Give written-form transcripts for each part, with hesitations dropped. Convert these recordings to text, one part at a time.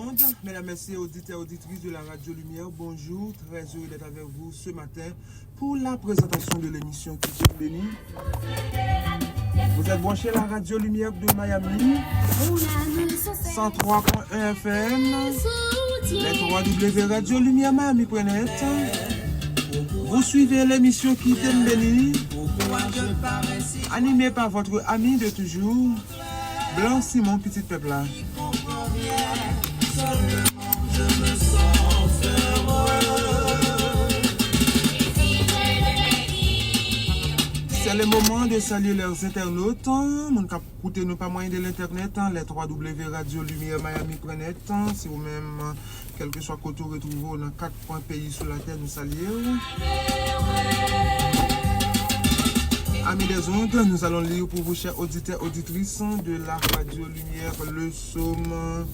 monde, mesdames, messieurs, auditeurs et auditrices de la Radio Lumière, bonjour, très heureux d'être avec vous ce matin pour la présentation de l'émission Qui sont bénis. Vous êtes branchés à la Radio Lumière de Miami, 103.1 FM, les www.radiolumièremiami.net. Vous suivez l'émission Qui t'aime béni, animée par votre ami de toujours, Blanc Simon Petit Pepla. C'est le moment de saluer leurs internautes. Mon cap écouter nous pas moyen de l'internet, les www.radiolumièremiami.net. Si vous-même, quel que soit côté retrouvé dans 4 points pays sur la terre, nous saluons. Amis des ondes, nous allons lire pour vous, chers auditeurs et auditrices de la Radio Lumière, le psaume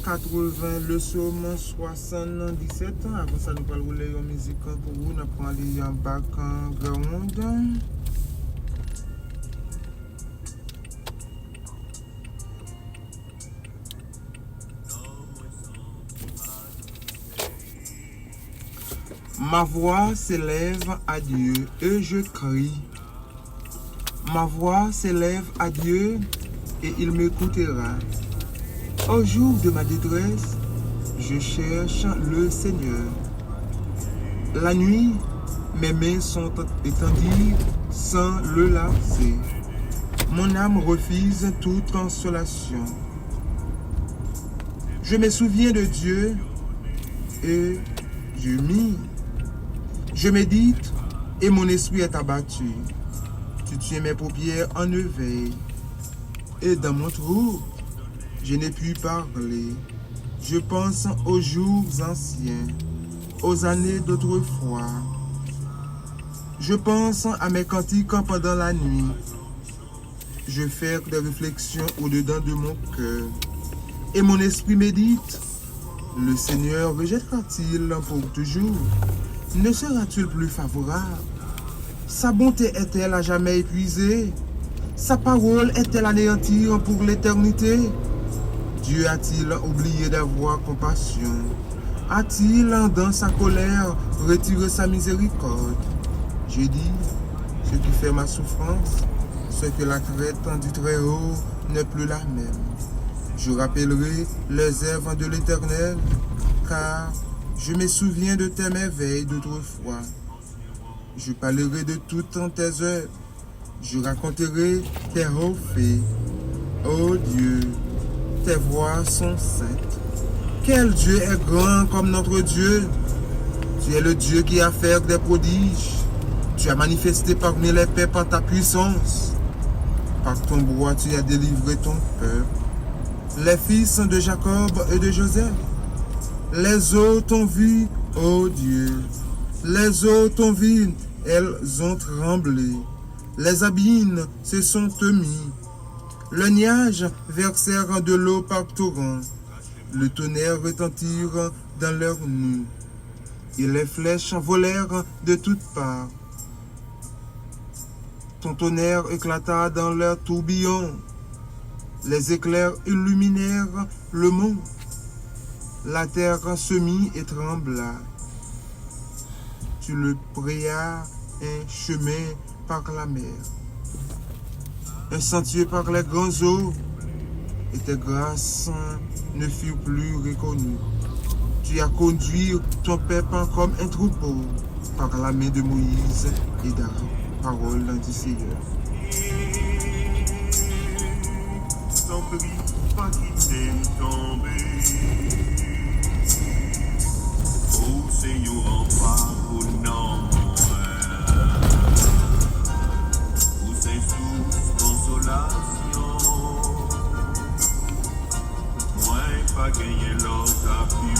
80, le psaume 77. Avant ça, nous allons rouler en musique pour vous. Nous allons aller en bac en ground. Ma voix s'élève à Dieu et je crie. Ma voix s'élève à Dieu et il m'écoutera. Au jour de ma détresse, je cherche le Seigneur. La nuit, mes mains sont étendues sans le lasser. Mon âme refuse toute consolation. Je me souviens de Dieu et je médite et mon esprit est abattu. Tu tiens mes paupières en éveil. Et dans mon trou, je n'ai pu parler. Je pense aux jours anciens, aux années d'autrefois. Je pense à mes cantiques pendant la nuit. Je fais des réflexions au-dedans de mon cœur. Et mon esprit médite. Le Seigneur rejettera-t-il pour toujours? Ne sera-t-il plus favorable? Sa bonté est-elle à jamais épuisée? Sa parole est-elle anéantie pour l'éternité? Dieu a-t-il oublié d'avoir compassion? A-t-il, dans sa colère, retiré sa miséricorde? Je dis, ce qui fait ma souffrance, ce que la traite du Très-Haut n'est plus la même. Je rappellerai les œuvres de l'Éternel, car je me souviens de tes merveilles d'autrefois. Je parlerai de toutes tes œuvres. Je raconterai tes hauts faits. Ô Dieu, tes voies sont saintes. Quel Dieu est grand comme notre Dieu? Tu es le Dieu qui a fait des prodiges. Tu as manifesté parmi les peuples ta puissance. Par ton bras, tu as délivré ton peuple. Les fils de Jacob et de Joseph. Les eaux t'ont vu, ô Dieu. Les eaux t'ont vu, elles ont tremblé. Les abîmes se sont émus. Le nuage versèrent de l'eau par torrent. Le tonnerre retentit dans leurs nues. Et les flèches volèrent de toutes parts. Ton tonnerre éclata dans leurs tourbillons. Les éclairs illuminèrent le monde. La terre se mit et trembla. Tu le prayas un chemin par la mer, un sentier par les grands eaux, et tes grâces ne furent plus reconnues. Tu as conduit ton peuple comme un troupeau par la main de Moïse et d'Aaron. Parole du Seigneur. T'en prie, pas quitter tomber. Oh Seigneur, en pas pour non. Où c'est source consolation. Moi, pas gagner l'autre appui.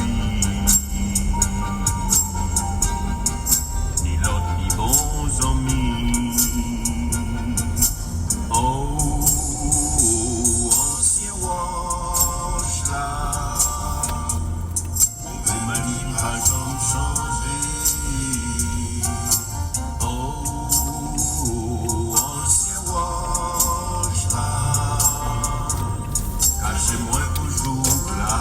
Ni l'autre ni bons amis. Oh. Cachez-moi toujours là.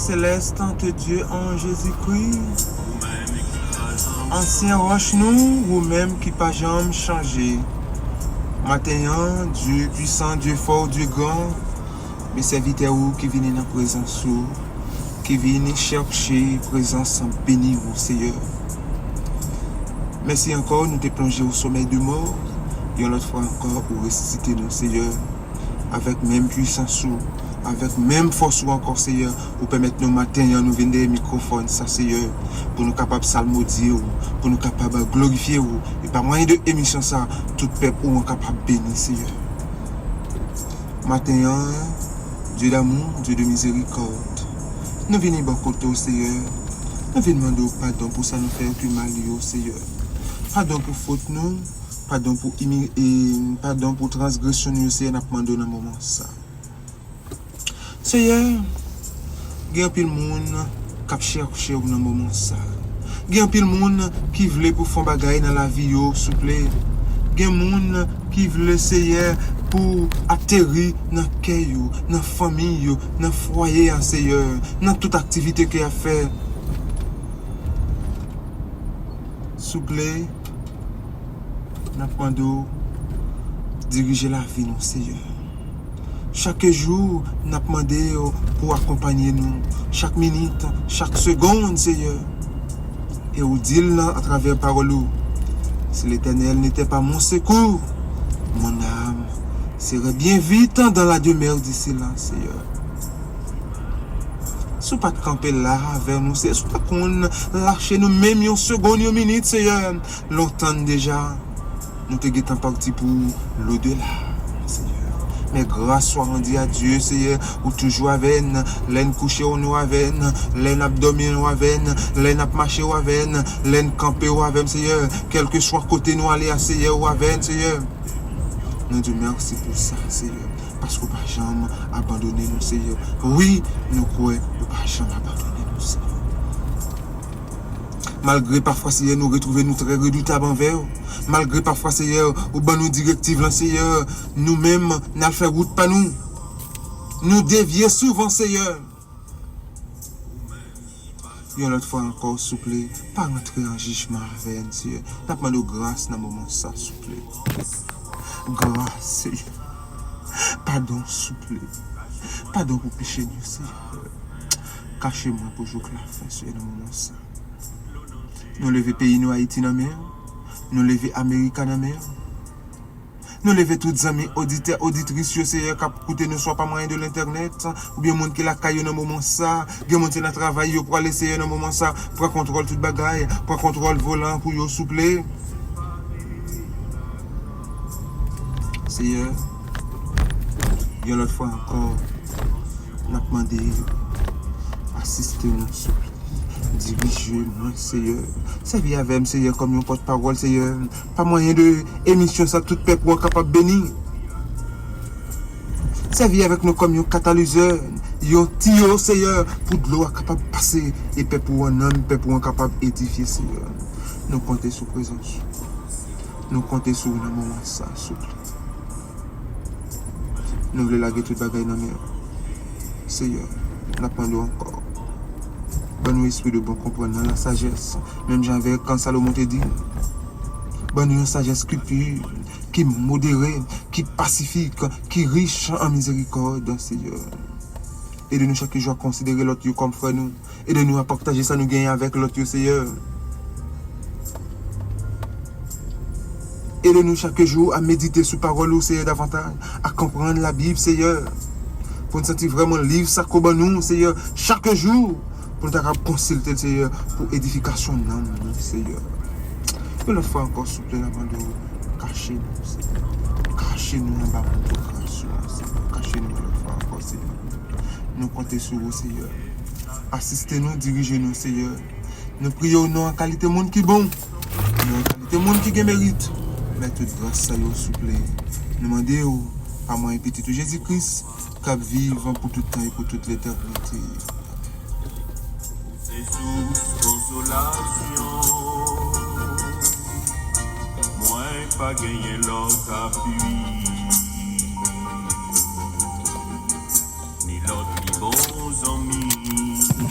céleste entre Dieu en Jésus-Christ. Ancien roche nous, ou même qui pas jamais changé. Matin, Dieu puissant, Dieu fort, Dieu grand. Mes serviteurs qui viennent dans la présence, qui viennent chercher présence en béni, Seigneur. Merci encore, nous te plongé au sommeil de mort. Et l'autre fois encore, pour ressusciter nous, Seigneur, avec même puissance, avec même force encore, Seigneur, pour permettre nos matins, nous venir des microphones, ça, Seigneur, pour nous capables de salmodier, pour nous capables de glorifier, et par moyen de émission, ça, tout peuple est capable de bénir, Seigneur. Matin, Dieu d'amour, Dieu de miséricorde, nous venons bon côté, Seigneur, nous venons demander pardon pour ça nous faire plus mal, Seigneur. Pardon pour faute nous, pardon pour transgression nous, Seigneur, nous demandons dans le moment ça. Seigneur, il y a un peu de monde qui cherche dans le moment ça. Il y a un peu de monde qui veut pour faire des choses dans la vie, s'il vous plaît. Il y a un monde qui veut, Seigneur, pour atterrir dans le cœur, dans la famille, dans le foyer, Seigneur, dans toute activité qu'il a fait. S'il vous plaît, nous demandons de diriger la vie, Seigneur. Chaque jour, nous demandons pour accompagner nous. Chaque minute, chaque seconde, Seigneur. Et vous dites à travers la parole, si l'Éternel n'était pas mon secours, mon âme serait bien vite dans la demeure d'ici là, Seigneur. Si vous pas de camper là avec nous, si vous pas qu'on lâche nous même une seconde, une minute, Seigneur, longtemps déjà, nous te guettons parti pour l'au-delà, Seigneur. Mais grâce soit rendue à Dieu, Seigneur, ou toujours avec l'en couché ou nous avec, l'en abdomen ou avec, l'en marché ou avec, l'en campé ou avec, Seigneur, quel que soit côté nous aller à Seigneur ou avec, Seigneur. Nous te merci pour ça, Seigneur, parce qu'on ne peut jamais abandonner nous, Seigneur. Oui, nous croyons qu'on ne peut jamais abandonner nous, Seigneur. Malgré parfois, Seigneur, nous retrouvons nous très redoutables envers. Malgré parfois, Seigneur, ou ben nous directives, Seigneur, nous-mêmes, nous fait route pas nous. Nous dévions souvent, Seigneur. Et l'autre fois encore, s'il vous plaît, pas rentrer en jugement avec nous, Seigneur. Nous demandons grâce dans le moment ça, s'il vous plaît. Grâce, Seigneur. Pardon, s'il vous plaît. Pardon pour pécher nous, Seigneur. Cachez-moi pour jouer la fin, Seigneur, dans le moment ça. Nous levons pays, nous Haïti dans la mer. Nous levons Amérique dans la mer. Nous levons tous les amis auditeurs, auditrices, Seigneur, qui écoutent nous soit pas moyen de l'internet, ou bien monde qui la caille dans le moment ça, bien monde qui la travaille pour aller essayer dans le moment ça, pour contrôler toute bagaille, pour contrôler volant pour vous souffler. Seigneur, il y a l'autre fois encore, on a demandé assister-nous, s'il vous plaît. Dirigez-moi, Seigneur. Servez avec moi, Seigneur, comme un porte-parole, Seigneur. Pas moyen de émission, ça, tout peuple est capable de bénir. Servez avec nous comme un catalyseur, un tuyau, Seigneur, pour de l'eau capable de passer. Et peuple un homme, peuple capable d'édifier, Seigneur. Nous comptons sur présence. Nous comptons sur un moment, ça, s'il vous plaît. Nous voulons laguer toute bagaille dans la mer. Seigneur, nous attendons encore. Bon esprit de bon comprendre la sagesse. Même j'avais quand Salomon te dit. Bonne une sagesse qui pure, qui modérée, qui pacifique, qui riche en miséricorde, Seigneur. Aide-nous chaque jour à considérer l'autre comme frère nous. Aide-nous à partager ça nous gagner avec l'autre, Seigneur. Aide-nous chaque jour à méditer sur parole, Seigneur, davantage, à comprendre la Bible, Seigneur. Pour nous sentir vraiment livre, ça comme nous, Seigneur, chaque jour. Pour nous consulter, Seigneur, pour édification de nous, Seigneur. Et l'autre fois encore, s'il vous plaît, avant de cacher nous, Seigneur. Cachez-nous en bas de votre grâce, Seigneur. Cachez-nous l'autre fois encore, Seigneur. Nous comptons sur vous, Seigneur. Assistez-nous, dirigez-nous, Seigneur. Nous prions non en qualité de monde qui est bon, non en qualité de monde qui mérite. Mais toute grâce, ça y est, s'il vous plaît. Nous demandons, par moi et petit Jésus-Christ, qu'à vivre pour tout temps et pour toute l'éternité. C'est sous consolation. Moi, pas gagné l'autre appui. Ni l'autre ni bons amis.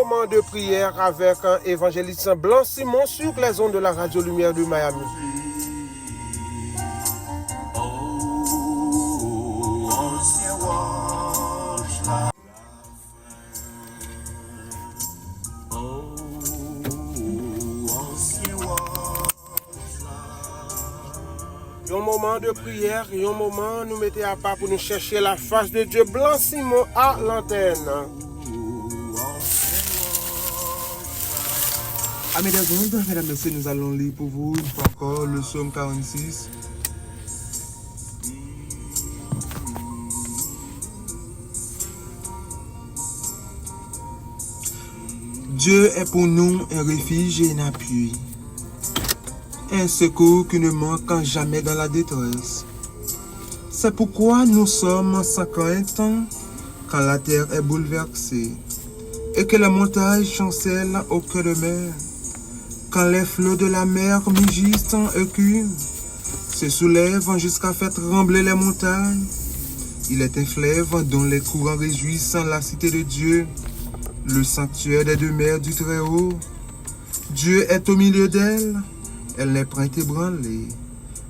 moment de prière avec un évangéliste Blanc Simon sur les ondes de la Radio Lumière de Miami. Un moment de prière et un moment nous mettons à part pour nous chercher la face de Dieu. Blanc Simon à l'antenne. Amis des ondes, mesdames et messieurs, nous allons lire pour vous une fois encore le psaume 46. Dieu est pour nous un refuge et un appui, un secours qui ne manque jamais dans la détresse. C'est pourquoi nous sommes sans crainte quand la terre est bouleversée et que la montagne chancelle au cœur de mer. Quand les flots de la mer mugissent en écume, se soulèvent jusqu'à faire trembler les montagnes. Il est un fleuve dont les courants réjouissent la cité de Dieu, le sanctuaire des demeures du Très-Haut. Dieu est au milieu d'elle, elle n'est point ébranlée.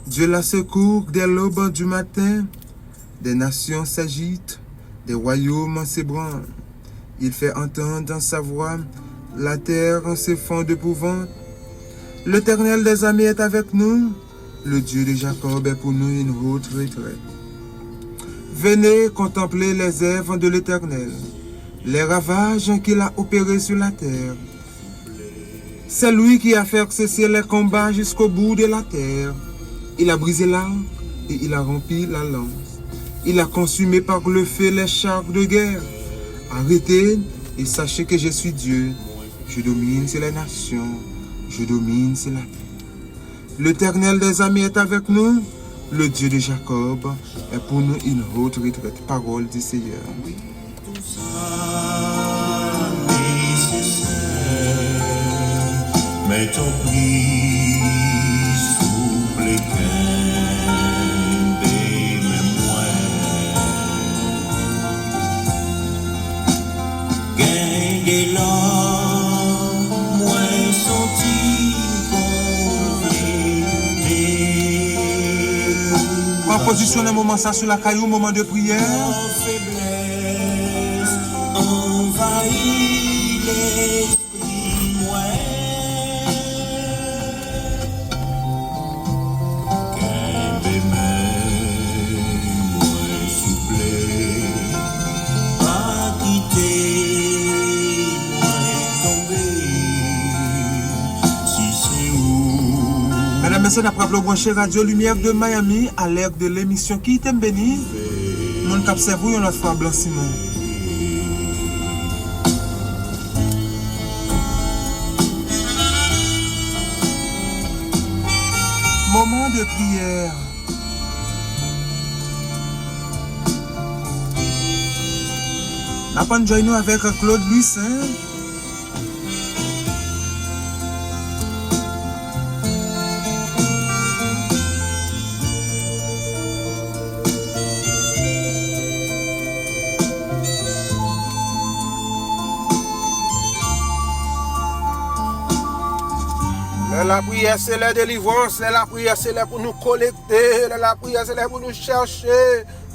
Dieu la secourt dès l'aube du matin. Des nations s'agitent, des royaumes s'ébranlent. Il fait entendre sa voix, la terre s'effondre d'épouvante. L'Éternel des armées est avec nous, le Dieu de Jacob est pour nous une haute retraite. Venez contempler les œuvres de l'Éternel, les ravages qu'il a opérés sur la terre. C'est lui qui a fait cesser les combats jusqu'au bout de la terre. Il a brisé l'arc et il a rempli la lance. Il a consumé par le feu les chars de guerre. Arrêtez et sachez que je suis Dieu. Je domine sur les nations. Je domine sur la terre. L'Éternel des armées est avec nous. Le Dieu de Jacob est pour nous une haute retraite. Parole du Seigneur. Mais ton prix souple et gain des larmes, moins sont-ils convaincus. En position un moment ça sur la caillou, moment de prière. En faiblesse, envahit l'esprit moins. Qu'un des mains moins souplé, pas quitter, moins tomber. Si c'est où. Mesdames et messieurs, d'après le branché Radio Lumière de Miami, à l'ère de l'émission Qui t'aime béni, mon cap servou yon la fois Blanc Simon. Moment de prière. N'a pas joindre nous avec Claude Louis. La prière, c'est la délivrance. La prière, c'est là pour nous collecter. La prière, c'est là pour nous chercher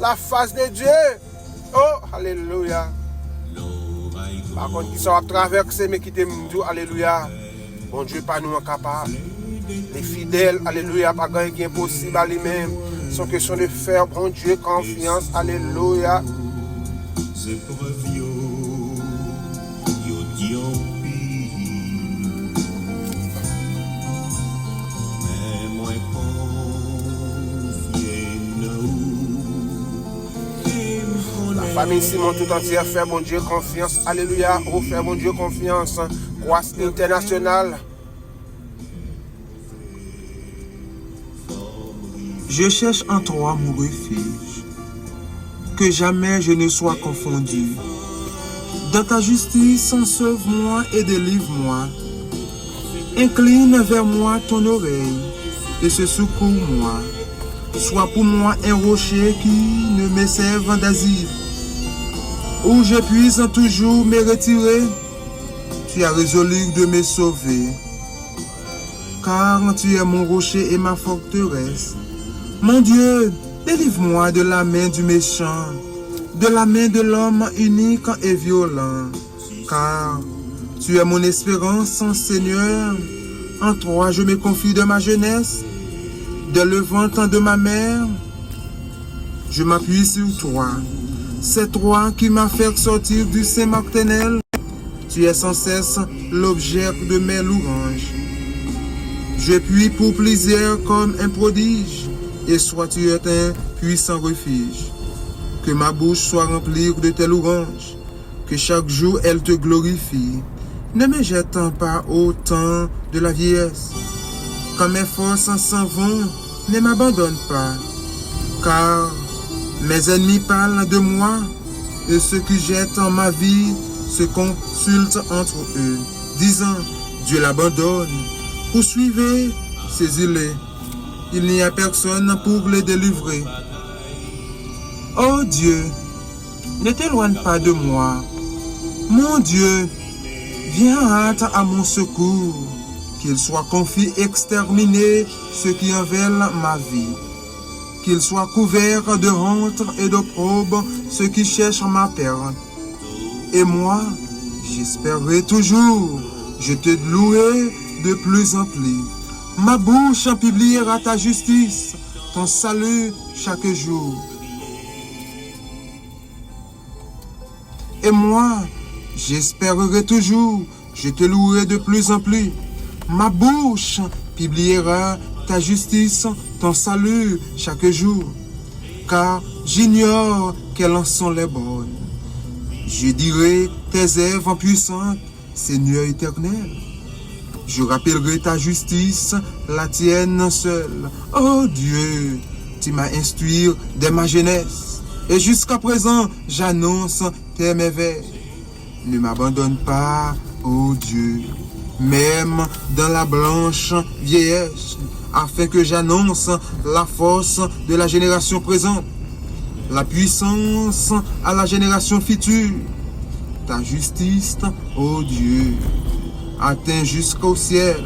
la face de Dieu. Oh, alléluia. Par contre, qui sont à traverser, mais qui t'aiment, alléluia. Bon Dieu, pas nous incapables. Les fidèles, alléluia, pas grand qui est impossible à lui-même. Sans question de faire, bon Dieu, confiance, alléluia. La famille Simon tout entière fait mon Dieu confiance. Alléluia. Oh, fait mon Dieu confiance. Croix internationale. Je cherche en toi mon refuge, que jamais je ne sois confondu. Dans ta justice, sauve-moi et délivre-moi. Incline vers moi ton oreille et se secours-moi. Sois pour moi un rocher qui ne me serve d'asile, où je puisse toujours me retirer. tu as résolu de me sauver. Car tu es mon rocher et ma forteresse. Mon Dieu, délivre-moi de la main du méchant, de la main de l'homme unique et violent. Car tu es mon espérance, Seigneur. En toi je me confie de ma jeunesse, dès le ventre de ma mère. Je m'appuie sur toi. C'est toi qui m'as fait sortir du sein maternel. Tu es sans cesse l'objet de mes louanges. Je puis pour plaisir comme un prodige, et sois tu es un puissant refuge. Que ma bouche soit remplie de tes louanges, que chaque jour elle te glorifie. Ne me jette pas au temps de la vieillesse. Quand mes forces s'en vont, ne m'abandonne pas. Car mes ennemis parlent de moi, et ceux qui jettent en ma vie se consultent entre eux, disant, Dieu l'abandonne. Poursuivez, saisis-les. Il n'y a personne pour les délivrer. Oh Dieu, ne t'éloigne pas de moi. Mon Dieu, viens hâte à mon secours. Qu'ils soient confus, exterminés ceux qui en veulent ma vie. Qu'ils soient couverts de honte et d'opprobre ceux qui cherchent ma perte. Et moi, j'espérerai toujours. Je te louerai de plus en plus. Ma bouche publiera ta justice, ton salut chaque jour. Et moi, j'espérerai toujours, je te louerai de plus en plus. Ma bouche publiera ta justice, ton salut chaque jour. Car j'ignore quelles en sont les bonnes. Je dirai tes œuvres puissantes, Seigneur éternel. Je rappellerai ta justice, la tienne seule. Oh Dieu, tu m'as instruit dès ma jeunesse. Et jusqu'à présent, j'annonce tes merveilles. Ne m'abandonne pas, oh Dieu, même dans la blanche vieillesse, afin que j'annonce la force de la génération présente, la puissance à la génération future. Ta justice, ô Dieu, atteint jusqu'au ciel.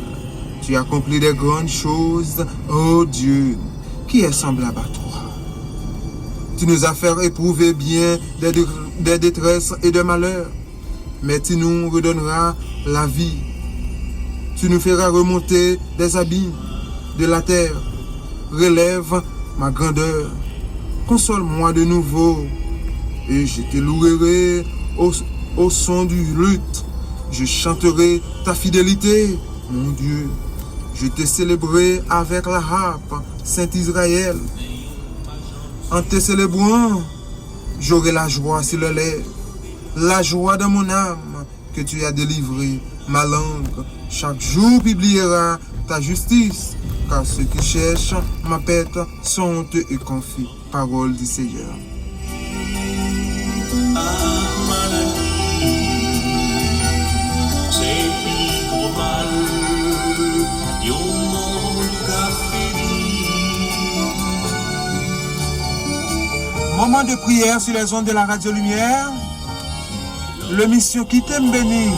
Tu accomplis des grandes choses, ô Dieu, qui est semblable à toi. Tu nous as fait éprouver bien des détresses et des malheurs, mais tu nous redonneras la vie. Tu nous feras remonter des abîmes de la terre. Relève ma grandeur. Console-moi de nouveau, et je te louerai au son du luth. Je chanterai ta fidélité, mon Dieu. Je te célébrerai avec la harpe, Saint Israël. En te célébrant, j'aurai la joie sur les lèvres, la joie de mon âme que tu as délivrée. Ma langue, chaque jour, publiera ta justice, car ceux qui cherchent ma pète sont honteux et confus. Parole du Seigneur. Moment de prière sur les ondes de la Radio Lumière. Le mission qui t'aime béni.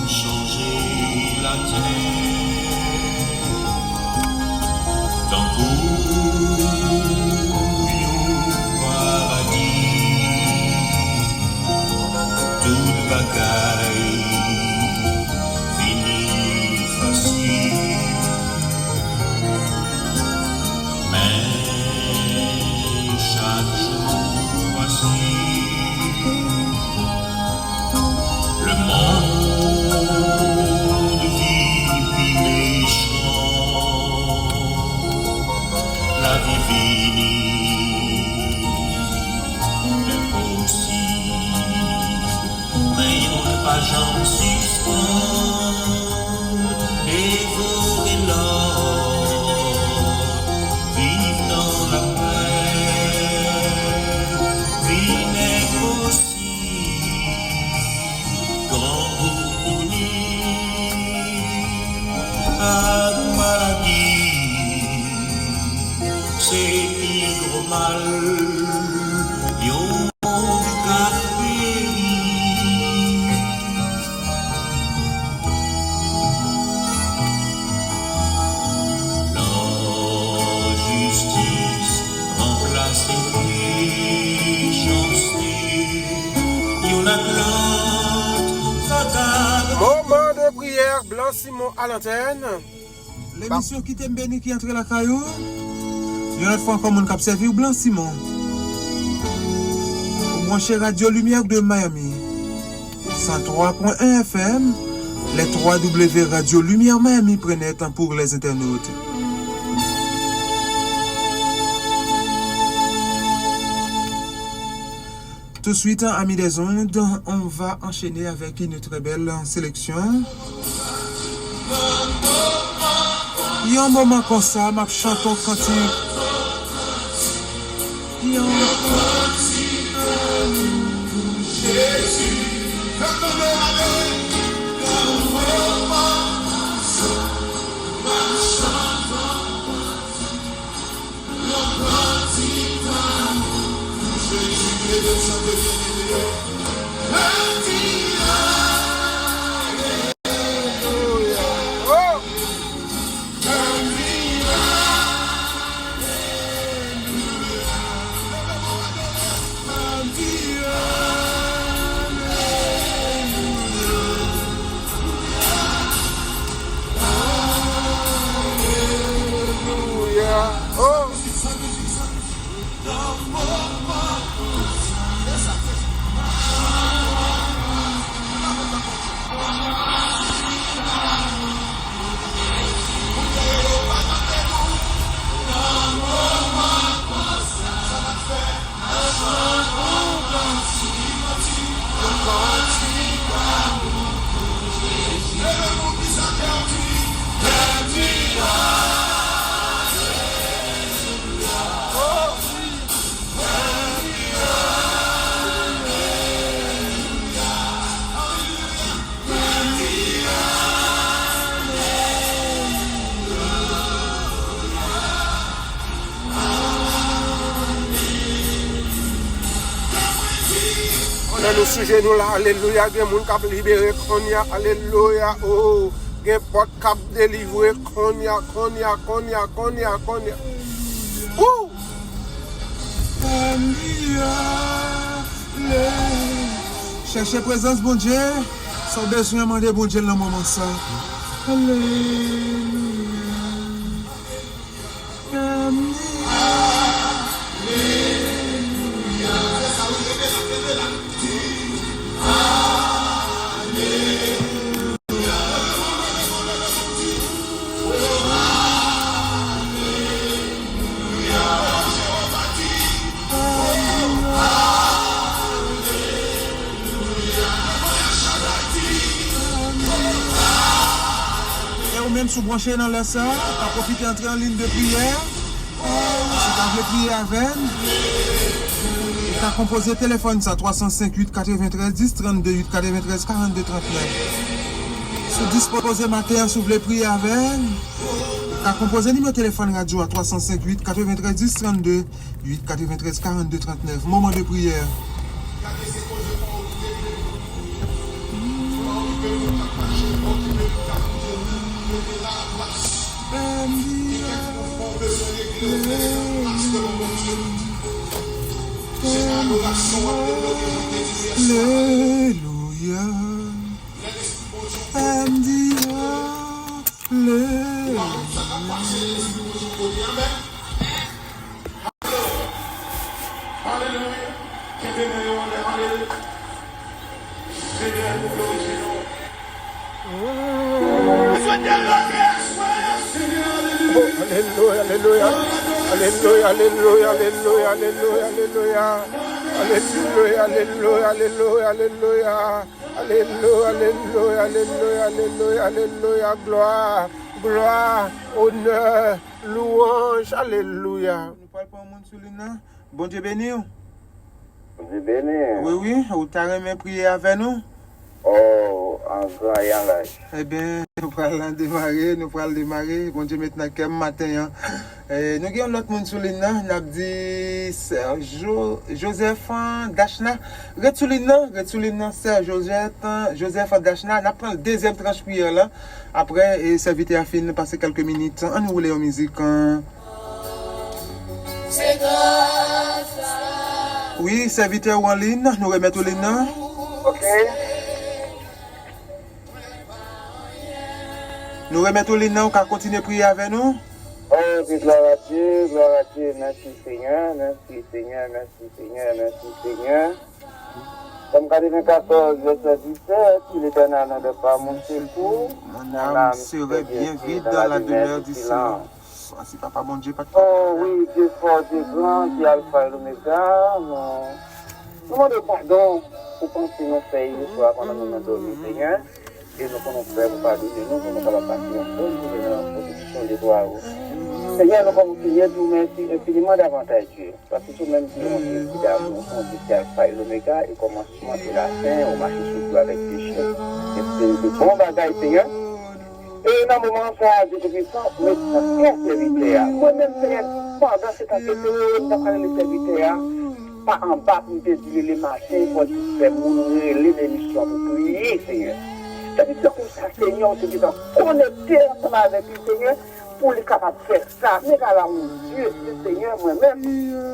Changer la terre, tant pour paradis, toute bagaille finie facile, mais chaque jour passé, le monde vit méchant, la vie finie, impossible, mais on pas j'en suspend, dévorer l'or, vivre dans la paix, vie n'est possible, grand pour à maladie, c'est pire mal, yon monde qu'a péri. Blanc Simon à l'antenne. L'émission qui t'aime béni qui entre la caillou. Il y a une fois encore mon cap servi Blanc Simon. Mon cher Radio Lumière de Miami. 103.1 FM. Les 3W Radio Lumière Miami prenaient temps pour les internautes. Tout de suite, amis des ondes, on va enchaîner avec une très belle sélection. Il y a un moment comme ça, ma chanson cantique. Il y a un Jésus. Nous sujet nous là, alléluia, il y a des gens qui ont libéré, alléluia, oh, il y a des portes qui ont délivré, konya. Ouh! Cherchez présence, bon Dieu. Sans besoin de demander bon Dieu dans le moment ça. Alléluia. Même sous branché dans la salle, tu as profité d'entrer en ligne de prière. Si tu as prié avec, tu as composé téléphone ça 305 8 93 10 32 8 93 42 39. Si tu disposé matin, si vous voulez prier avec, tu as composé numéro de téléphone radio à 305 8 93 10 32 8 93 42 39. Moment de prière. Alléluia. Alléluia, gloire, honneur, louange, alléluia. Nous parlons pas au monde sur l'île. Bon Dieu béni. Bon Dieu béni. Oui, vous t'avez prié avec nous. Oh, encore y a. Eh bien, nous allons démarrer. Bon Dieu, maintenant, quel matin. Nous avons l'autre monde sur l'île. Nous avons dit Joseph Dachna. Retsoulina, Serge Joseph Dachna. Nous avons le deuxième tranche prière là. Après, et serviteur a fini, passer quelques minutes. On nous roule en musique. C'est grâce. Oui, serviteur en ligne. Nous remettons les noms. Ok. Nous remettons les noms qui continuent à prier avec nous. Oh, puis gloire à Dieu, merci Seigneur, merci Seigneur, merci Seigneur, merci Seigneur. Comme 94, verset 17, si l'Éternel n'a pas mon secours, Mon âme serait bien vide dans la demeure du silence. Voici Papa mon Dieu, pas de Oh oui, Dieu fort, Dieu grand, Dieu alpha et l'oméga, nous demandons pardon pour penser nos faits le soir pendant que nous avons dormi, Seigneur. Et nous pouvons faire pour pardonner nous, pour nous faire la passion, pour nous faire la protection des droits. Seigneur, nous pouvons prier, nous merci infiniment davantage, Dieu. Parce que tout-même, Dieu, on dit d'amour, on dit qu'il y a alpha et l'oméga, et commencement de la fin, on marche surtout avec péché. Et c'est de bons bagages, Seigneur. Et dans le moment ça, Dieu Tout-Puissant, mais dans quel serviteur, moi-même, Seigneur, pendant cette enquête, d'après le serviteur, pas en bas pour te dire les matins, pour te faire mourir les émissions, pour prier, Seigneur. C'est comme ça, Seigneur, on se dit, connecter ensemble avec le Seigneur, pour les capables de faire ça. Mais là, mon Dieu, le Seigneur, moi-même,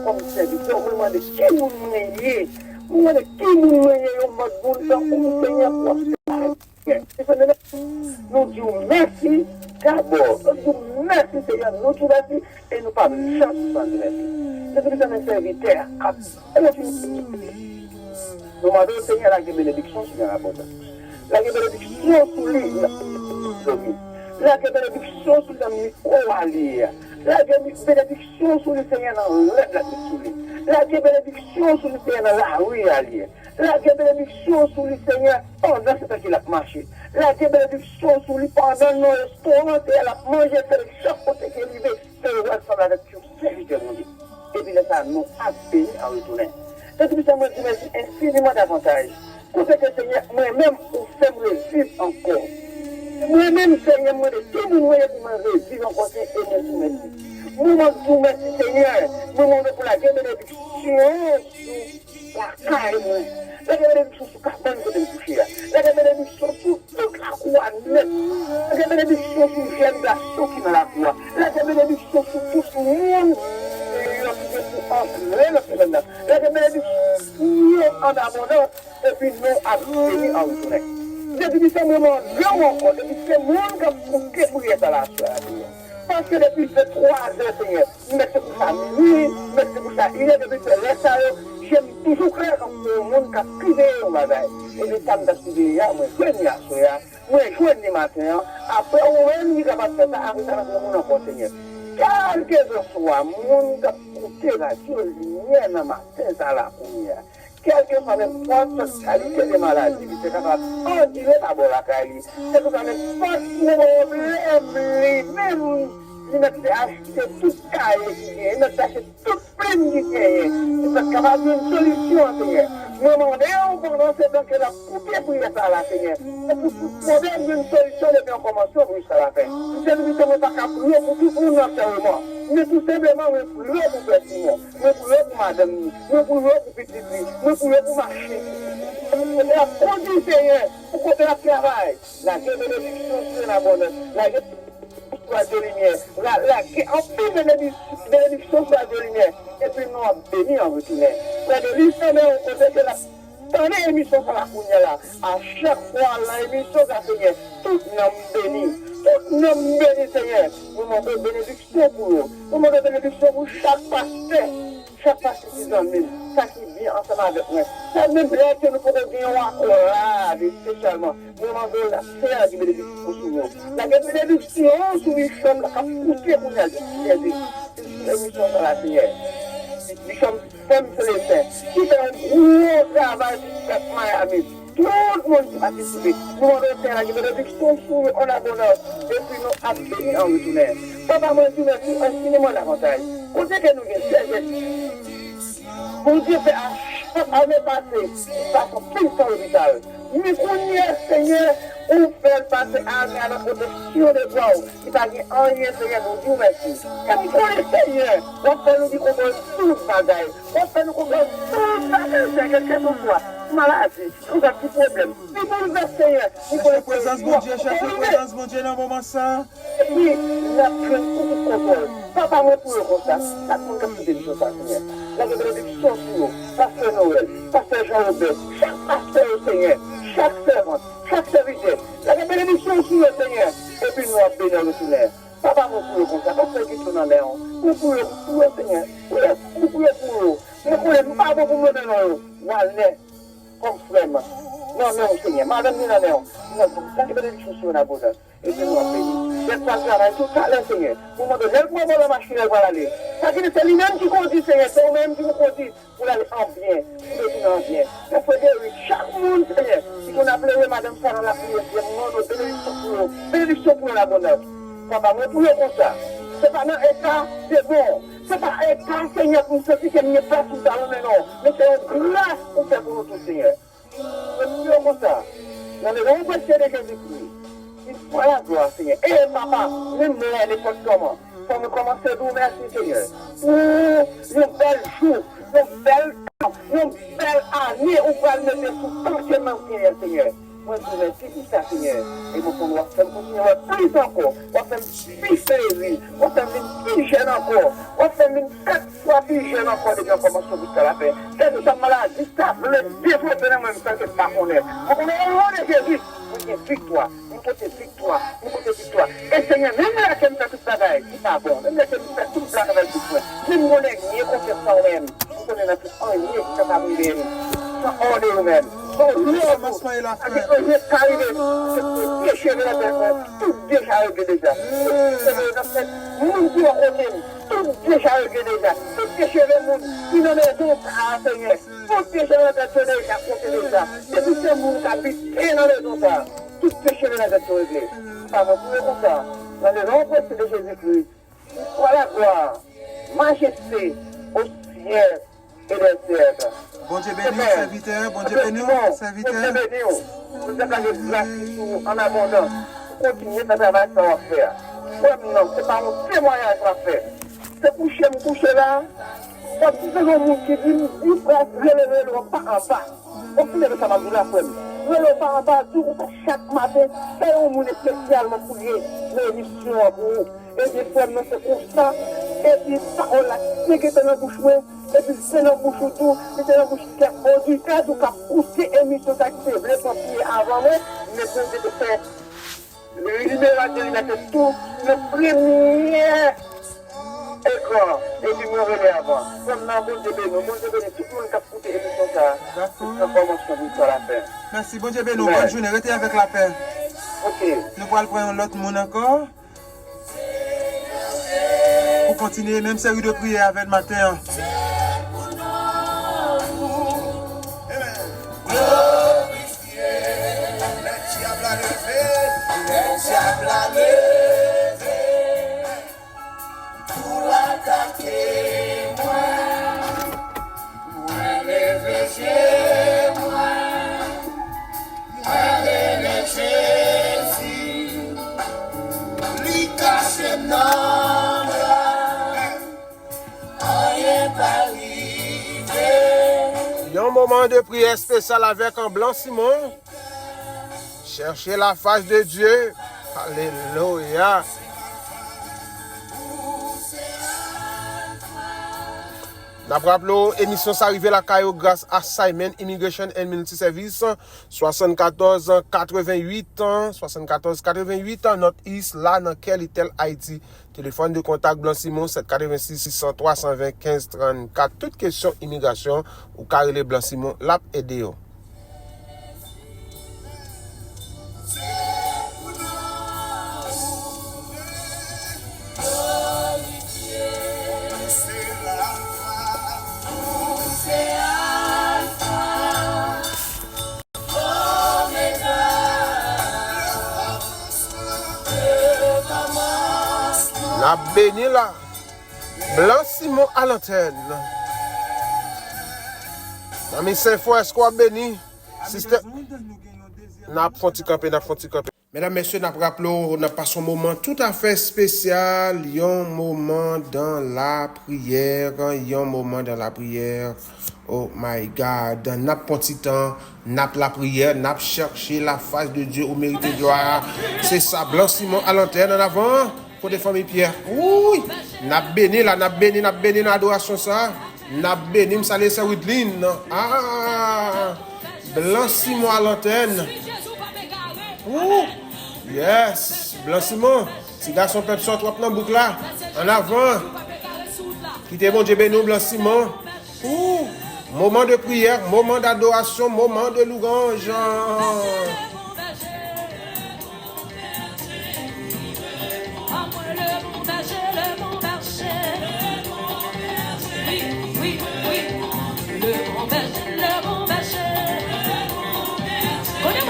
comme serviteur, je me demande qui vous m'ayez, je me demande qui vous m'ayez, au mode bon temps, pour Seigneur, pour nous disons merci d'abord. Nous disons merci Seigneur, nous disons merci et nous parlons de chance sans merci. Nous sommes un serviteur. Nous demandons au Seigneur la bénédiction sur la bonne. La bénédiction sur lui, la bénédiction sur le micro à lire. La bénédiction sur le Seigneur dans la lui. La bénédiction sur le Seigneur dans la rue à lire. La bénédiction sur le Seigneur pendant ce temps qu'il a marché. La bénédiction sur lui pendant nos restaurants et elle a mangé avec chaque côté qu'il arrivait. C'est le roi ensemble avec tout serviteur mondial. Et puis là, ça nous a béni en retournant. C'est tout ça, moi, je remercie infiniment davantage. Pour ce que Seigneur, moi-même, on fait me vivre encore. Moi-même, Seigneur, moi, tout le monde pour me vivre encore, c'est merci. Moi, je vous remercie, Seigneur. Moi, je pour la bénédiction sur la caille. La bénédiction sur la cabane que je coucher. La bénédiction sur toute la croix nette. La bénédiction sur la génération qui est dans la croix. La bénédiction sur tout le monde. La bénédiction en abondance. Et puis nous avons en retourner. Depuis ce moment, nous encore, depuis ce monde qui a coupé pour y être à la soirée. Parce que depuis ces 3 heures, Seigneur, mettez pour ça nuit, mettez pour ça hier, depuis ce resta, j'aime toujours clair comme le monde qui a privé au bagaille. Et le temps d'assurer, moi, je viens à soir, moi, je viens le matin, après, on va même capable de faire ça, après, ça va faire mon enfant, Seigneur. Quel que ce soit, monde qui a coupé la lumière dans ma tête à la première. Quelle que soit n'importe qualité de maladie, c'est capable d'endurer d'abord la qualité. C'est que ça n'importe problème, même si nous acheté tout cahier, nous acheté tout plein de c'est capable d'une solution, Seigneur. Nous demandons pendant ce temps que la coupée pour y être à la Seigneur. C'est pour trouver une solution de bien commencer pour jusqu'à la fin. Nous ne sommes pas capables pour tout pour notre cerveau. Mais tout simplement, nous pouvons pour Simon, nous pouvons pour madame, nous pouvons pour petit, nous pouvons pour marcher. La conduite, Seigneur, pour qu'on fasse le travail. La bénédiction sur la bonne, la de lumière, en plus bénédiction sur la lumière, et puis nous avons béni en retournant. La bénédiction, on connaît que la dernière émission sur la Kounia là, à chaque fois, l'émission de la Seigneur, tout nous béni. Tout nous béni, Seigneur. Nous demandons bénédiction pour nous. Nous demandons bénédiction pour chaque pasteur qui est en nous, ça qui vient ensemble avec nous. Ça même bien que nous pouvons bien encore là, spécialement. Nous demandons la sœur de bénédiction sur nous. La bénédiction sur les chambres, la capacité pour nous, l'émission de la Seigneur. Nous sommes femmes sur les seins. Qui fait un gros travail sur Miami. Tout le monde qui participe. Nous allons faire la bénédiction sur en abondance. Et puis nous abstenir en retournant. Papa, moi, je vous remercie infiniment davantage. Vous savez que nous avons pour Dieu fait à chaque année passée, de façon plus sur l'hôpital. Mais qu'on y est, Seigneur, on fait passer à la protection de toi. Il n'y a rien, Seigneur, nous disons merci. Car nous connaissons, Seigneur, on fait nous dire qu'on peut tout le bagaille. On fait nous comprendre tout le bagaille, c'est quelque chose de toi. Maladie, nous avons des problèmes. Si vous le faites, Seigneur, vous cherchez présence, mon Dieu, cherchez présence, mon Dieu, dans le moment ça. Et puis, la présence contrôle. Papa, moi, pour le constat, ça compte comme des choses, Seigneur. La bénédiction sur nous, Pasteur Noël, Pasteur Jean-Robert, chaque pasteur, Seigneur, chaque servante, chaque serviteur. La bénédiction sur le Seigneur. Et puis nous avons béni le Seigneur. Papa, nous pouvons comme ça, pas faire qui sont dans l'air. Nous pouvons pour le Seigneur. Nous pouvons pour eux. Nous pouvons pas pour nous donner. Nous allons comme frère. Non, Seigneur. Madame, nous allons. Nous avons ça, bénédiction sur la bonne. Et puis nous avons béni. Cette fois, travail, tout ça, le Seigneur. Au moment de l'aide-moi dans la machine, elle va aller. Ça veut dire que c'est lui-même qui conduit, Seigneur. C'est lui-même qui nous conduit pour aller en bien, pour le en bien. Il faut dire, chaque monde, Seigneur, si on a pleuré, Madame Sarah, la prière, c'est mon nom de bénédiction pour la bonne œuvre. Papa, nous pouvons comme ça. C'est pas dans l'état, c'est bon. C'est pas un état, Seigneur, pour ceux qui n'est pas tout à l'heure, non. Mais c'est une grâce pour faire pour nous tous, Seigneur. Nous pouvons comme ça. Dans le nom de Jésus-Christ. Il faut la gloire, Seigneur. Et papa, même à l'époque comment? Pour nous commencer à vous merci, Seigneur. Pour une belle jour, une belle temps, une belle année où vous allez mettre sous entièrement, Seigneur. Moi, je vous remercie pour ça, Seigneur. Et vous pouvez faire continuer plus encore. On va faire plus plaisir. On va faire plus jeune encore. On va faire 4 fois plus jeune encore depuis qu'on commence à vous la paix. C'est de sa maladie, ça, vous le développer dans le même temps que pas qu'on est. On est Jésus. Vous êtes victoire. Vous êtes victoire. Vous êtes victoire. Et Seigneur, même là, qui me fait tout ça, c'est pas bon. Même là, qui me fait tout ça, avec tout ça. Même mon est nié, qu'on fait ça, même. Vous connaissez tout ça, nié, qui ça va arriver. Ça, on est nous-mêmes. Tout déjà réglé déjà. Tout déjà réglé déjà. Tout péché le monde qui n'en est donc à Seigneur. Tout péché le monde déjà compté déjà. C'est tout ce monde qui habite et dans les dons ça. Tout péché le monde est réglé. Ça va trouver comme ça. Dans le nom de Jésus-Christ. Voilà gloire, majesté au ciel et des cieux. Bon Dieu béni, serviteur. Bon Dieu béni, serviteur. Bon Dieu béni, vous avez le grâce en abondance. Continuez ce travail que ça va faire. Non, ce n'est pas un témoignage qu'on va faire. C'est coucher là. Quand vous avez un monde qui dit, il faut relever le pas en bas. Au final de ça, ma boule à femme. Relever pas en bas, tout ça chaque matin. C'est un monde spécialement pour l'émission pour vous. Et des fois, c'est constant. Et puis, parole là, c'est que c'est dans la bouche, et puis c'est dans la bouche tout, c'est dans la bouche qui a produit, qui a poussé l'émission d'activer les papiers avant, mais pour de faire le numéro de l'unité, tout, le premier écran, et puis me relais avant. Comme dans bon Dieu béni, tout le monde qui a poussé l'émission, ça, c'est une promotion pour la paix. Merci, bon Dieu béni, bonne journée, restez avec la paix. Ok. Nous allons prendre l'autre monde encore. Pour continuer même série de prières avec le matin. Pour l'attaquer, moi lever chez moi, aller Jésus, lui cacher dans Il y a un moment de prière spéciale avec un blanc Simon. Cherchez la face de Dieu. Alléluia. N'appelons émission s'arrive la caillou grâce à Simon Immigration and Military Service 74 88 North East là dans Kellytel Haïti. Téléphone de contact Blanc Simon 786 603 125 34. Toute question immigration ou carré Blanc Simon l'a aider. La béni là. Blanc Simon à l'antenne. Ami Saint-Foy, est-ce qu'on a béni? Sister. N'a pas campé. Mesdames, messieurs, n'a rappelé, on a passé un moment tout à fait spécial. Un moment dans la prière. Oh my God. N'a pas petit temps. N'a la prière. N'a cherché la face de Dieu au mérite de gloire. C'est ça, Blanc Simon à l'antenne en avant. Pour des familles Pierre. Oui. N'a béni l'adoration ça. N'a béni, me saluer Widlin. Ah. Blanc-Simon à l'antenne. Ouh. Yes. Blanc-Simon. Si garçon peuple sort trop dans boucle là. En avant. Quittez bon Dieu béni Blanc-Simon. Ouh. Moment de prière, moment d'adoration, moment de louange.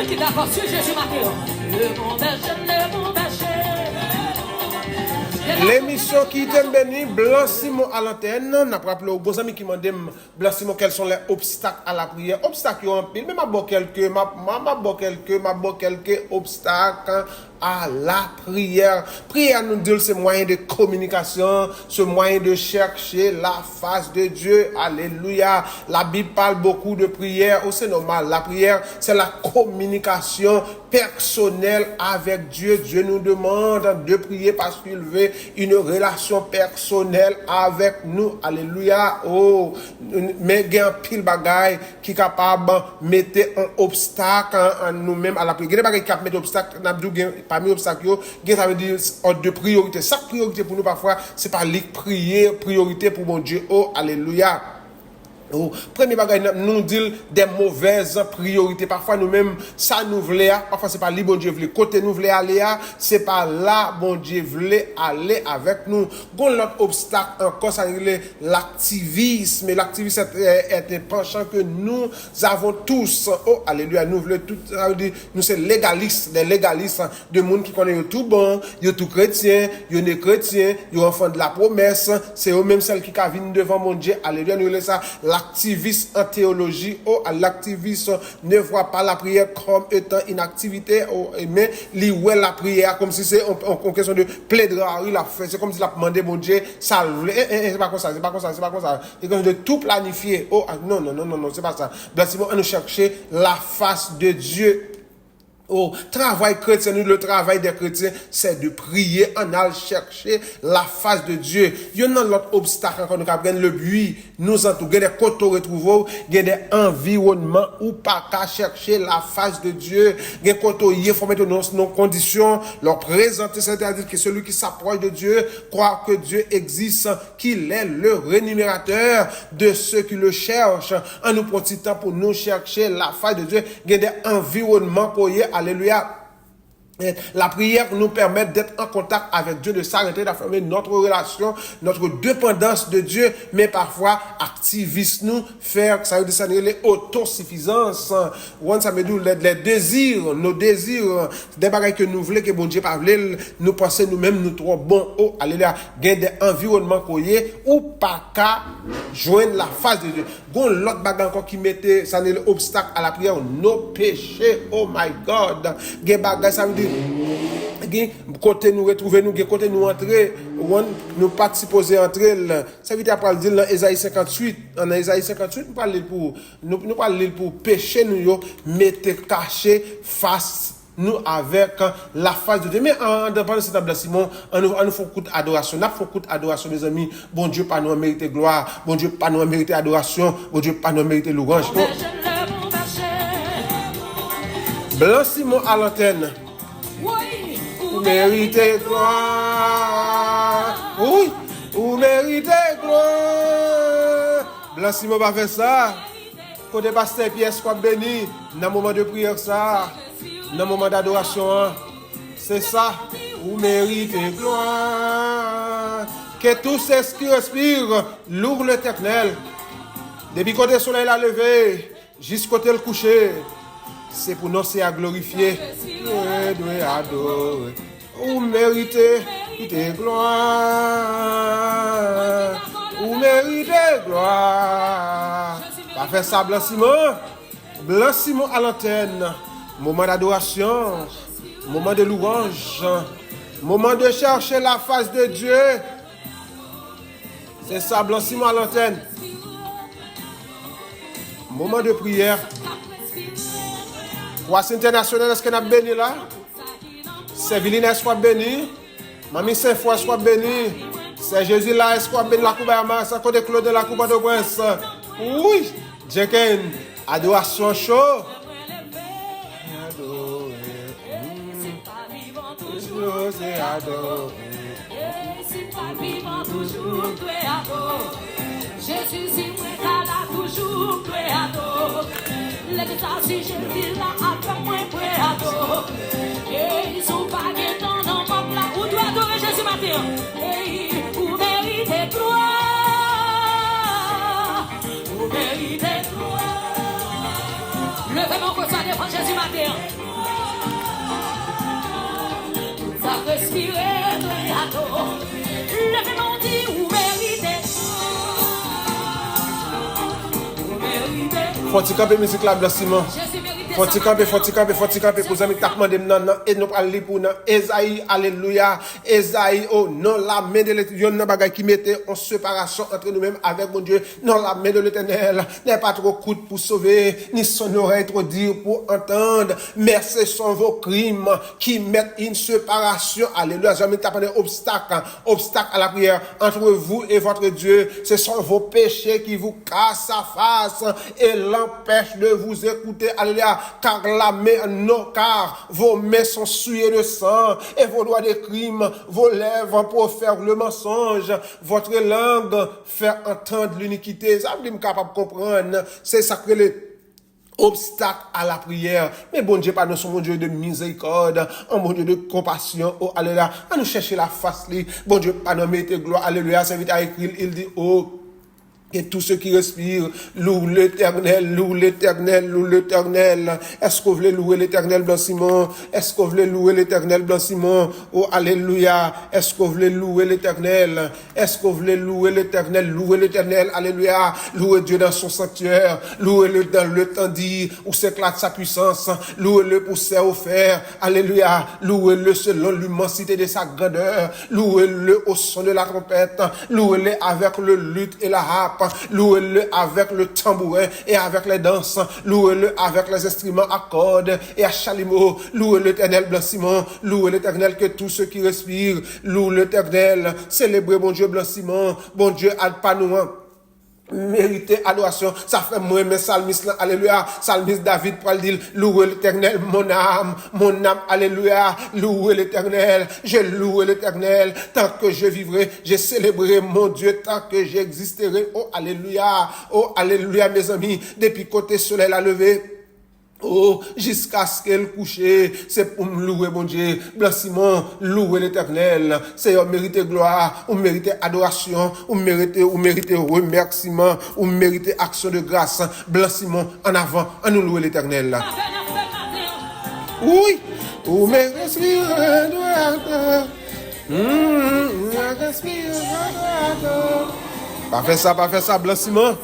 Qui d'accord sur Jésus Matteo. Le bon berger. L'émission qui t'aime béni, Blanc-Simon à l'antenne. N'a pas rappelé aux beaux amis qui m'ont dit, Blanc-Simon, quels sont les obstacles à la prière. Obstacles en pile, mais m'a quelques obstacles à la prière. Prière, nous dit, c'est moyen de communication, ce moyen de chercher la face de Dieu. Alléluia. La Bible parle beaucoup de prière. Oh, c'est normal. La prière, c'est la communication personnelle avec Dieu. Dieu nous demande de prier parce qu'il veut une relation personnelle avec nous. Alléluia. Oh, mais il y a un pile bagaille qui est capable de mettre un obstacle en nous-mêmes à la prière. Il y a des bagailles qui mettent obstacle, parmi obstacles, ça veut dire ordre de priorité. Chaque priorité pour nous, parfois, c'est pas les prier, priorité pour mon Dieu. Oh, alléluia. Oh, premier bagage nous dit des mauvaises priorités. Parfois nous-mêmes ça nous voulait, parfois c'est pas li bon Dieu voulait côté nous voulait aller, c'est pas là bon Dieu voulait aller avec nous. Gon l'autre obstacle encore ça l'activisme. L'activisme est un penchant que nous avons tous. Oh alléluia, nous voulons tout ça veut dire nous c'est légalistes, des légalistes de monde qui connaît tout bon, yo tout chrétien, yo ne chrétien, yo enfant de la promesse, c'est eux même celles qui viennent devant mon Dieu. Alléluia, nous ça l'activiste en théologie, l'activiste ne voit pas la prière comme étant une activité, mais il voit la prière comme si c'est en question de plaidoirie, c'est comme si la demandé mon Dieu, ça, c'est pas comme ça, c'est comme de tout planifier. Non, c'est pas ça. Blanc-Simon, on nous chercher la face de Dieu. Travail chrétien, le travail des chrétiens, c'est de prier, en allant chercher la face de Dieu. Il y a un autre obstacle encore, nous avons le buis, nous entourons, il y a des côtes retrouvés, il y a des environnements où pas qu'à chercher la face de Dieu. Il y a des côtes il faut mettre nos conditions, leur présenter, c'est-à-dire que celui qui s'approche de Dieu croit que Dieu existe, qu'il est le rémunérateur de ceux qui le cherchent. En nous prenant du temps pour nous chercher la face de Dieu, il y a des environnements pour y alléluia. La prière nous permet d'être en contact avec Dieu, de s'arrêter, d'affirmer notre relation, notre dépendance de Dieu, mais parfois activiste nous faire, ça veut dire les autosuffisance. Ça veut dire les désirs, nos désirs, des bagages que nous voulons, que bon Dieu pas voulu, nous penser nous-mêmes, nous trop bons. Oh, alléluia. Il y a des environnements coyés ou pas qu'à joindre la face de Dieu. Gon l'autre bagage encore qui mettait, ça n'est l'obstacle à la prière, nos péchés. Oh my God. Il y a des bagages, ça veut dire côté nous retrouver nous côté nous entrer nous pas supposé entrer ça veut dire après dire dans Ésaïe 58 en Ésaïe 58 nous parler pour pécher nous mettre caché face nous avec la face de Dieu. Mais en dépendant de cet Blanc-Simon, on nous fait coup d'adoration. On fait coup d'adoration, mes amis. Bon Dieu, pas nous mériter gloire. Bon Dieu, pas nous mériter adoration. Bon Dieu, pas nous mériter louange. Blanc-Simon à l'antenne. Vous méritez gloire. Oui, vous méritez gloire. Blanc-Simon va faire ça. Côté pasteur Pierre soit béni. Dans le moment de prière, ça. Dans le moment d'adoration, c'est ça. Vous méritez gloire. Que tous ceux qui respirent louent l'Éternel. Depuis côté soleil a levé, jusqu'au côté le coucher. C'est pour nous à glorifier. Nous adorer. Vous méritez gloire. Vous méritez gloire. Va faire ça, Blanc-Simon. Blanc-Simon à l'antenne. Moment d'adoration. Moment de louange. Moment de chercher la face de Dieu. C'est ça, Blanc-Simon à l'antenne. Moment de prière. Croix international, est-ce qu'on a béni là? Sévilline, soit béni. Mamie Saint-Foy, soit béni. C'est Jésus là, est-ce qu'on a béni la coupe à Mars, à côté Claude de la coupe de Prince. Oui, Jekin, adoration chaud. c'est adoré. Et si pas vivant toujours doué ado. Jésus si moi là toujours doué ado. L'exercice Jésus là après moi doué ado. Et ils sont pas dans mon peuple là où doit adorer Jésus matin. Et vous méritez gloire. Vous méritez gloire. Levez mon corps devant Jésus matin. Ça respirer doué ado. Levez mon dit vous méritez. Faut-il camper musique là, blanchiment. Faut-il camper pour amis qui demandé maintenant et nous aller pour dans Esaïe, alléluia. Esaïe, oh non, la main de l'Éternel, non bagay qui mettait en séparation entre nous-mêmes avec mon Dieu. Non, la main de l'Éternel n'est pas trop courte pour sauver, ni son oreille trop dire pour entendre. Mais ce sont vos crimes qui mettent une séparation, alléluia. Jamais t'as pas d'obstacle à la prière entre vous et votre Dieu. Ce sont vos péchés qui vous cassent sa face et l'empêchent de vous écouter, alléluia. Car la main, non, car vos mains sont souillées de sang et vos doigts de crime, vos lèvres profèrent le mensonge, votre langue fait entendre l'iniquité. Ça veut dire capable de comprendre. C'est ça que les obstacle à la prière. Mais bon Dieu, pardon, son bon Dieu de miséricorde, un bon Dieu de compassion, oh, alléluia. À nous chercher la face, bon Dieu, pardon, mettez gloire, alléluia. C'est vite à écrire, il dit, oh, et tous ceux qui respirent, louent l'Éternel, louent l'Éternel, louent l'Éternel. Est-ce que vous voulez louer l'Éternel, Blanc-Simon? Est-ce que vous voulez louer l'Éternel, Blanc-Simon? Oh, alléluia. Est-ce que vous voulez louer l'Éternel? Est-ce que vous voulez louer l'Éternel? Louer l'Éternel, alléluia. Louer Dieu dans son sanctuaire. Louez-le dans le temps dit où s'éclate sa puissance. Louez-le pour ses offerts. Alléluia. Louez-le selon l'immensité de sa grandeur. Louez-le au son de la trompette. Louez-le avec le luth et la harpe. Louez-le avec le tambourin et avec les danses. Louez-le avec les instruments à cordes et à chalumeau. Louez l'Éternel, Blanc-Simon. Louez l'Éternel que tous ceux qui respirent. Louez l'Éternel. Célébrez mon Dieu, Blanc-Simon. Bon Dieu, Alpanouan. Mériter adoration, ça fait moi mes psalmistes, alléluia. Psalmiste David pour dire louez l'Éternel mon âme, alléluia. Louez l'Éternel, je loue l'Éternel tant que je vivrai, je célébrerai mon Dieu tant que j'existerai. Oh alléluia mes amis, depuis côté soleil la levé. Oh, jusqu'à ce qu'elle couche, c'est pour me louer, mon Dieu. Blanc-Simon, louer l'Éternel. C'est on mérite gloire, on mérite adoration, on mérite remerciement, on mérite action de grâce. Blanc-Simon, en avant, on nous louer l'Éternel. Oui, on mérite respirer Pas faire ça, Blanc-Simon.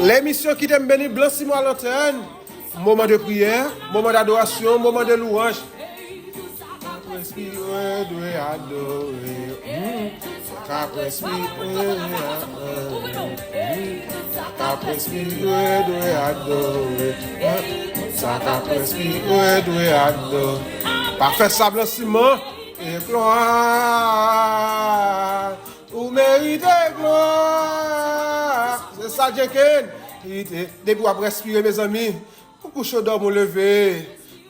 L'émission qui t'aime béni, Blanc-Simon à l'antenne. Moment de prière, moment d'adoration, moment de louange. Respirer, doit adorer. Respirer, doit adorer. Parfait, ça, Blanc-Simon. Et gloire. Vous méritez gloire. C'est ça, Jenkins. Depuis après respirer, mes amis, pour coucher d'homme au lever.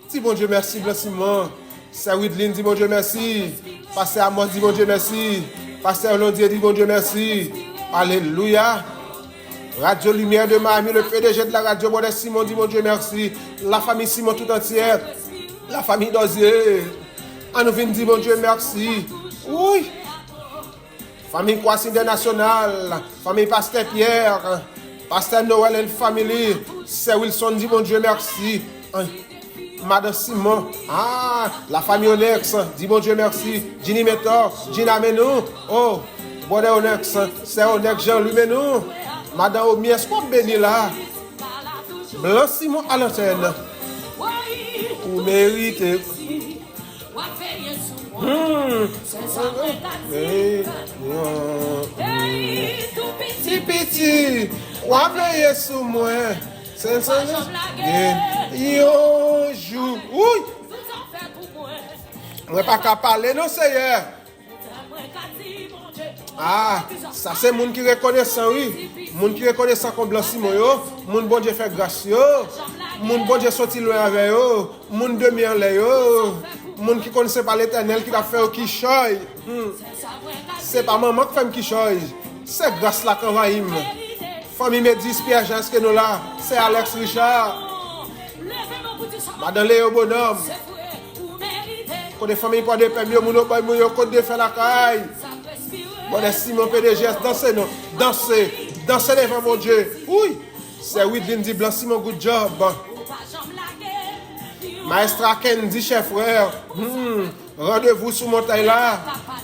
Dis bon Dieu merci, Blanc-Simon. C'est Widlin, dis bon Dieu merci. Pasteur Amos, dis bon Dieu merci. Pasteur Londier, dis bon Dieu merci. Alléluia. Radio Lumière de Miami, le PDG de la radio Modeste Simon, dis bon Dieu merci. La famille Simon tout entière. La famille Dozier. On nous vient dire bon Dieu merci. Oui. Famille Kwasi International, famille Pasteur Pierre, Pasteur Noël et famille, c'est Wilson, dit bon Dieu merci. Madame Simon, la famille Onex, dit bon Dieu merci. Ginny Mentor, Gina Menou, oh, bon Onex, c'est Onex Jean-Louis Menou. Madame Omi, est-ce qu'on bénit là? Blanc-Simon à l'antenne. Vous méritez. Petit, ou veiller sous moi, c'est ça. Yo joue, oui. On n'est pas qu'à parler, non, Seigneur. Ça c'est moun qui reconnaissant, oui. Moun qui reconnaissant comme Blanc-Simon, yo. Moun bon Dieu fait grâce, yo. Moun bon Dieu sorti loin avec eux. Moun demi en l'air yo. Moun qui connaissent pas l'Éternel qui t'a fait qui choy. C'est pas maman qui fait qui choy. C'est grâce là qu'on va him. Famille Médis Pierre Jean que nous là. C'est Alex Richard. Madame Léo Bonhomme. Quand des familles pas de permis, moun yo côté de faire la caille. Bon Simon PDGS dansez non. Dansez devant mon Dieu. Oui. C'est Widlin dit blanc Simon good job. Maestra Kendi chef frère. Rendez-vous sur montagne là.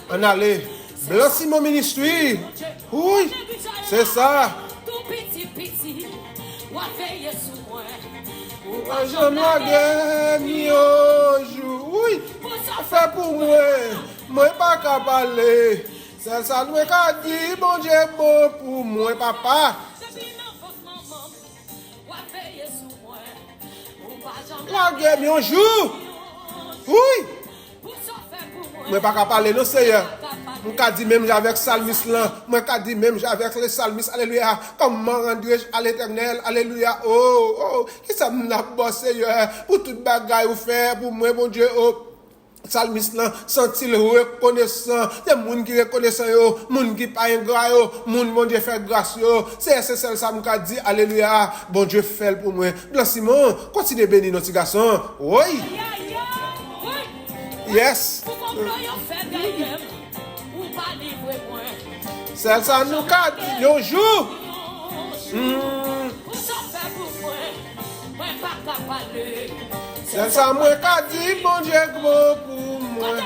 On allait. Blanc Simon Ministry. Oui. C'est ça. J'en ai gagné aujourd'hui. Oui. Fait pour moi. Moi pas qu'à parler. C'est ça nous qu'a dit bon Dieu bon pour moi papa. La guerre mi un jour. Oui. Moi pas qu'à parler non Seigneur. Moi qu'a dit même avec salmiste là, moi qu'a dit même avec les salmistes alléluia. Comment rendrai-je à l'Éternel alléluia. Oh, qui ça m'a bon Seigneur pour toute bagaille ou faire pour moi mon Dieu. Oh. Salmiste là sent-il reconnaissant des gens qui reconnaissent yo, moun qui pas ingrat yo, moun bon Dieu fait grâce yo. C'est ça m'a dit alléluia, bon Dieu fait pour moi. Blanc Simon, continue bénir nos petits garçons. Oui. Yes. C'est ça nous qu'a dit un jour. C'est ça moi qu'a dit bon Dieu bon pour moi.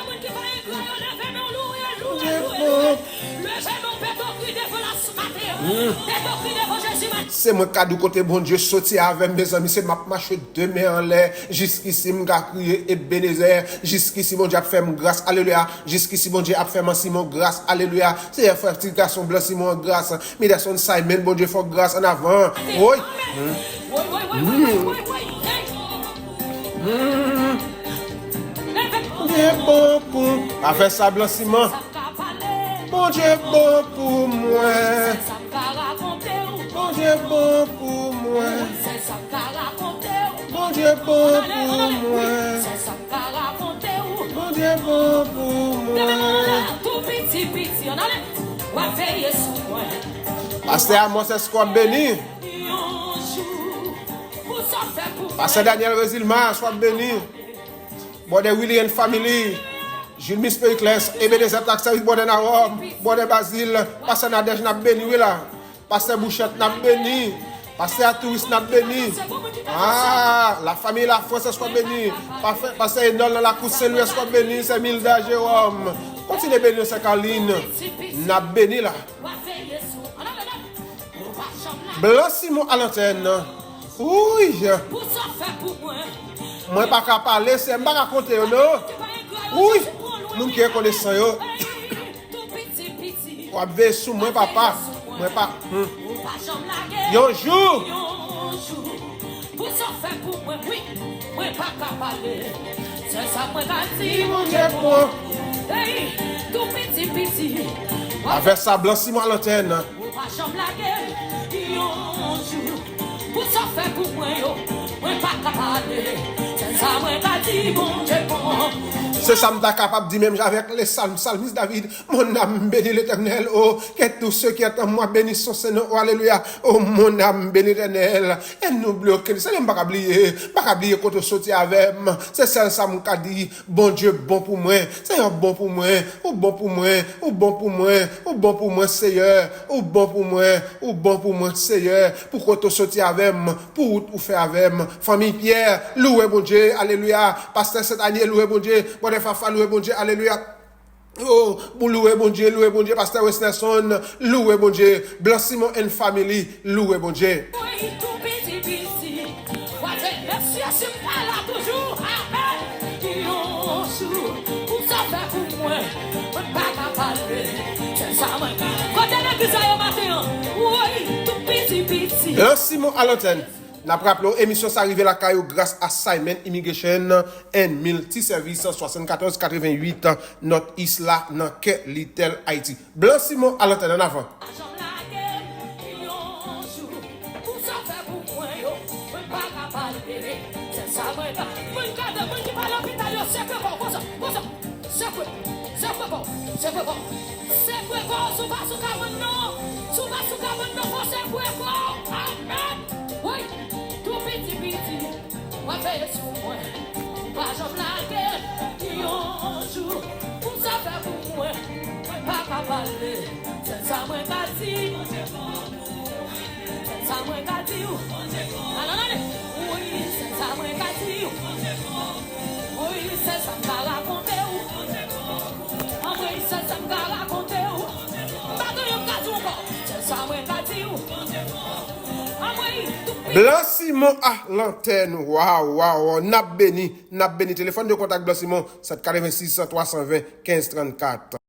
C'est moi qui côté bon Dieu sorti avec mes amis, c'est ma marche de main en l'air. Jusqu'ici, m'a crié Ebenezer. Jusqu'ici, mon Dieu a fait grâce. Alléluia. Jusqu'ici, mon Dieu a fait Simon grâce. Alléluia. C'est un frère petit garçon blanc Simon grâce. Mais garçon Simon, bon Dieu fait grâce en avant. Oui. Dieu bon pour. A fait ça blanc Simon. Bon Dieu bon pour moi. Bon Dieu bon pour moi. Bon Dieu bon pour moi. Bon Dieu bon pour moi. Pasteur Amos est quoi béni. Pasteur Daniel Résilma soit béni. Bon de William Family. Jules Miss Pericles, Ebenezer Taxavis, Bode Narom, Bode Basile, Pasteur Nadej n'a béni là. Pasteur Bouchette n'a béni. Pasteur Touriste n'a béni. Ah, la famille La France soit béni. Pasteur Enol la Cousse Saint-Louis soit béni. C'est Milda Jérôme. Continuez à bénir cette Caroline. N'a béni là. Blanc Simon à l'antenne. Oui. Moi pas qu'à parler, c'est pas qu'à compter non. Oui. Nous qui connaissons yo. Ou veiller sous moi papa. Moi pas. Yon jour. Pour ça faire pour moi oui. Moi pas qu'à parler. C'est ça moi dit mon Dieu bon. Hey, tout petit. Avec ça blanc Simon à l'antenne. Pas chambre la guerre. Yon jour. Pour ça faire pour moi yo. Moi pas qu'à parler. C'est ça moi dit mon Dieu bon. C'est ça m'ta capable de dire même avec les salmistes David, mon âme bénit l'Éternel, oh, que tous ceux qui attendent moi bénissent son Seigneur, oh, alléluia, oh, mon âme bénit l'Éternel, et nous bloquer, c'est même pas oublier quand on sortit avec, c'est ça m'ta dit, bon Dieu, bon pour moi, Seigneur, bon pour moi, ou bon pour moi, ou bon pour moi, ou bon pour moi, Seigneur, ou bon pour moi, ou bon pour moi, Seigneur, pour qu'on te sortit avec, pour ou faire avec, famille Pierre, louez bon Dieu, alléluia, pasteur Saint-Daniel, louez bon Dieu, bon Fafa, louez bon Dieu, alléluia. Oh, pour louer bon Dieu, pasteur Westnerson, louez bon Dieu, Blanc Simon and Family, louez bon Dieu. Blanc Simon à l'antenne. N'a rappelé émission s'arrive la caillou grâce à Simon Immigration and Multi Service 7488 North Isla dans Little Haiti. Blanc Simon à l'antenne en avant. C'est quoi? C'est quoi? Souka, non. Souka, non, c'est quoi? Amen. Oui, tout petit. Moi, fais sur moi. Pas j'en blague. Un jour, pour ça faire pour moi. Pas qu'à parler. C'est ça, moi, qu'a dit. C'est ça, moi, qu'a dit. Allez. Oui, c'est ça, moi, qu'a dit. Oui, c'est ça, m'a raconté. Oui, c'est ça, m'a raconté. Pas de yon qu'a dit encore. C'est ça, moi, qu'a dit. Blanc Simon à l'antenne. Waouh. N'a béni. Téléphone de contact Blanc Simon 786 320 15 34.